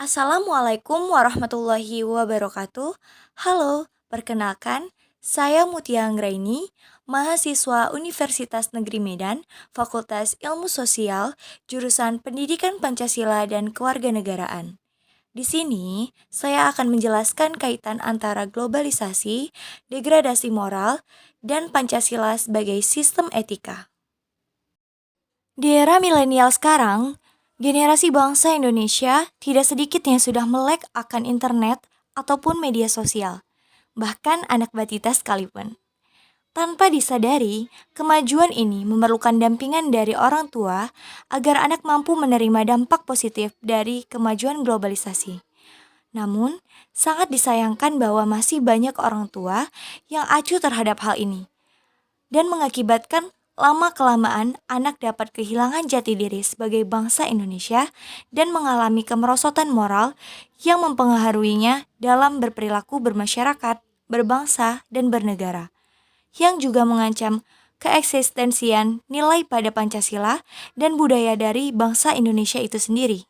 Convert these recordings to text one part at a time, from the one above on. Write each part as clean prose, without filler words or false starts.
Assalamualaikum warahmatullahi wabarakatuh. Halo, perkenalkan, saya Mutia Anggraini, mahasiswa Universitas Negeri Medan, Fakultas Ilmu Sosial, jurusan Pendidikan Pancasila dan Kewarganegaraan. Di sini, saya akan menjelaskan kaitan antara globalisasi, degradasi moral, dan Pancasila sebagai sistem etika. Di era milenial sekarang, generasi bangsa Indonesia tidak sedikit yang sudah melek akan internet ataupun media sosial, bahkan anak batita sekalipun. Tanpa disadari, kemajuan ini memerlukan dampingan dari orang tua agar anak mampu menerima dampak positif dari kemajuan globalisasi. Namun, sangat disayangkan bahwa masih banyak orang tua yang acuh terhadap hal ini dan mengakibatkan lama-kelamaan anak dapat kehilangan jati diri sebagai bangsa Indonesia dan mengalami kemerosotan moral yang mempengaruhinya dalam berperilaku bermasyarakat, berbangsa, dan bernegara, yang juga mengancam keeksistensian nilai pada Pancasila dan budaya dari bangsa Indonesia itu sendiri.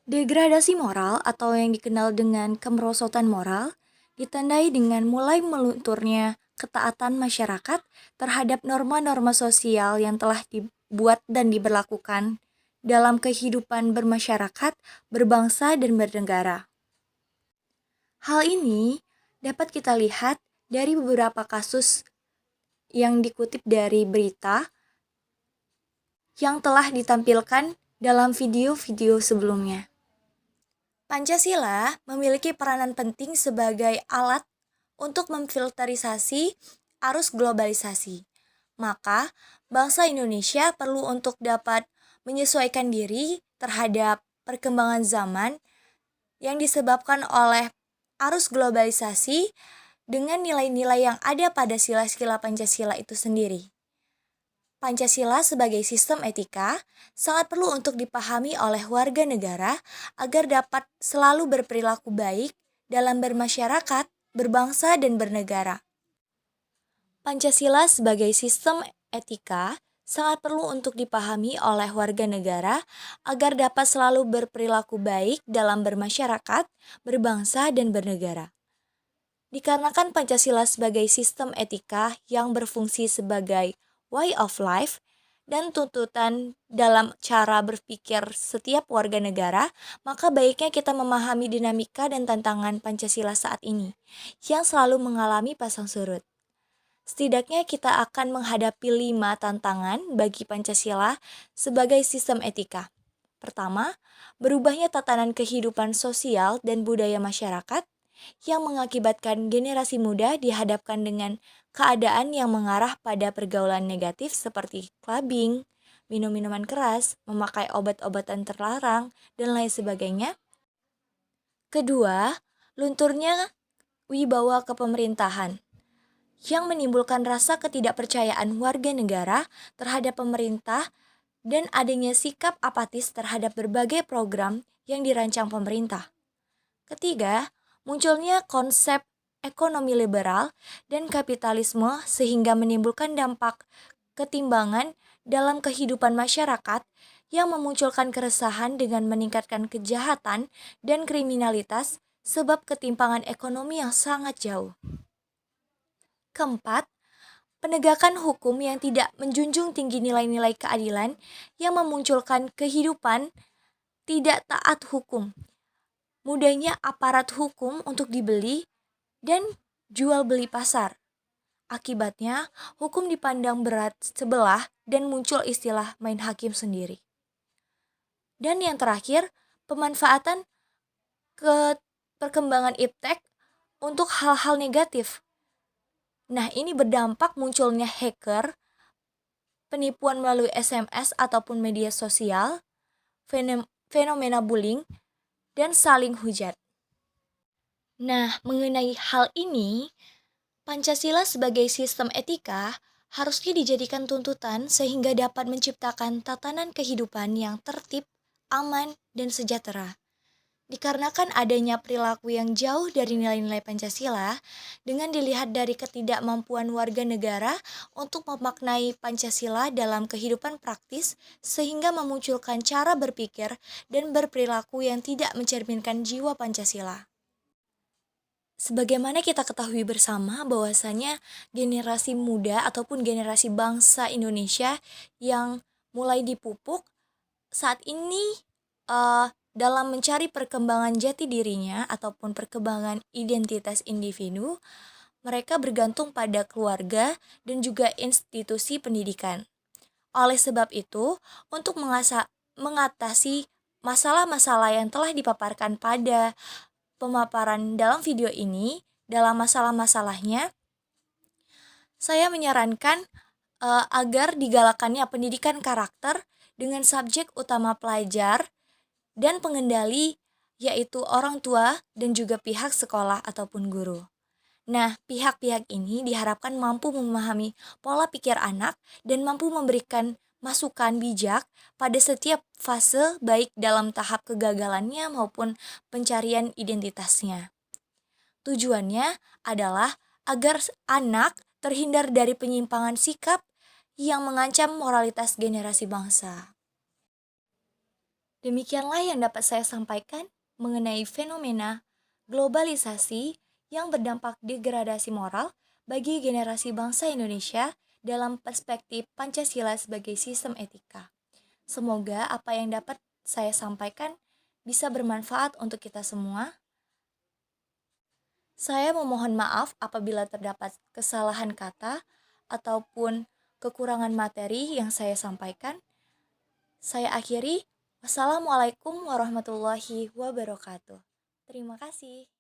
Degradasi moral atau yang dikenal dengan kemerosotan moral ditandai dengan mulai melunturnya ketaatan masyarakat terhadap norma-norma sosial yang telah dibuat dan diberlakukan dalam kehidupan bermasyarakat, berbangsa, dan bernegara. Hal ini dapat kita lihat dari beberapa kasus yang dikutip dari berita yang telah ditampilkan dalam video-video sebelumnya. Pancasila memiliki peranan penting sebagai alat untuk memfilterisasi arus globalisasi. Maka, bangsa Indonesia perlu untuk dapat menyesuaikan diri terhadap perkembangan zaman yang disebabkan oleh arus globalisasi dengan nilai-nilai yang ada pada sila-sila Pancasila itu sendiri. Pancasila sebagai sistem etika sangat perlu untuk dipahami oleh warga negara agar dapat selalu berperilaku baik dalam bermasyarakat, berbangsa, dan bernegara. Pancasila sebagai sistem etika sangat perlu untuk dipahami oleh warga negara agar dapat selalu berperilaku baik dalam bermasyarakat, berbangsa, dan bernegara. Dikarenakan Pancasila sebagai sistem etika yang berfungsi sebagai way of life dan tuntutan dalam cara berpikir setiap warga negara, maka baiknya kita memahami dinamika dan tantangan Pancasila saat ini, yang selalu mengalami pasang surut. Setidaknya kita akan menghadapi 5 tantangan bagi Pancasila sebagai sistem etika. Pertama, berubahnya tatanan kehidupan sosial dan budaya masyarakat yang mengakibatkan generasi muda dihadapkan dengan keadaan yang mengarah pada pergaulan negatif seperti clubbing, minum minuman keras, memakai obat-obatan terlarang, dan lain sebagainya. Kedua, lunturnya wibawa kepemerintahan yang menimbulkan rasa ketidakpercayaan warga negara terhadap pemerintah dan adanya sikap apatis terhadap berbagai program yang dirancang pemerintah. Ketiga, munculnya konsep ekonomi liberal dan kapitalisme sehingga menimbulkan dampak ketimbangan dalam kehidupan masyarakat yang memunculkan keresahan dengan meningkatkan kejahatan dan kriminalitas sebab ketimpangan ekonomi yang sangat jauh. Keempat, penegakan hukum yang tidak menjunjung tinggi nilai-nilai keadilan yang memunculkan kehidupan tidak taat hukum. Mudahnya aparat hukum untuk dibeli dan jual beli pasar. Akibatnya, hukum dipandang berat sebelah dan muncul istilah main hakim sendiri. Dan yang terakhir, pemanfaatan perkembangan iptek untuk hal-hal negatif. Nah, ini berdampak munculnya hacker, penipuan melalui SMS ataupun media sosial, fenomena bullying, dan saling hujat. Nah, mengenai hal ini, Pancasila sebagai sistem etika harusnya dijadikan tuntutan sehingga dapat menciptakan tatanan kehidupan yang tertib, aman, dan sejahtera. Dikarenakan adanya perilaku yang jauh dari nilai-nilai Pancasila, dengan dilihat dari ketidakmampuan warga negara untuk memaknai Pancasila dalam kehidupan praktis, sehingga memunculkan cara berpikir dan berperilaku yang tidak mencerminkan jiwa Pancasila. Sebagaimana kita ketahui bersama bahwasanya generasi muda ataupun generasi bangsa Indonesia yang mulai dipupuk saat ini dalam mencari perkembangan jati dirinya ataupun perkembangan identitas individu, mereka bergantung pada keluarga dan juga institusi pendidikan. Oleh sebab itu, untuk mengatasi masalah-masalah yang telah dipaparkan pada pemaparan dalam video ini, dalam masalah-masalahnya, saya menyarankan agar digalakannya pendidikan karakter dengan subjek utama pelajar dan pengendali, yaitu orang tua dan juga pihak sekolah ataupun guru. Nah, pihak-pihak ini diharapkan mampu memahami pola pikir anak dan mampu memberikan masukan bijak pada setiap fase baik dalam tahap kegagalannya maupun pencarian identitasnya. Tujuannya adalah agar anak terhindar dari penyimpangan sikap yang mengancam moralitas generasi bangsa. Demikianlah yang dapat saya sampaikan mengenai fenomena globalisasi yang berdampak degradasi moral bagi generasi bangsa Indonesia dalam perspektif Pancasila sebagai sistem etika. Semoga apa yang dapat saya sampaikan bisa bermanfaat untuk kita semua. Saya memohon maaf apabila terdapat kesalahan kata ataupun kekurangan materi yang saya sampaikan. Saya akhiri. Wassalamualaikum warahmatullahi wabarakatuh. Terima kasih.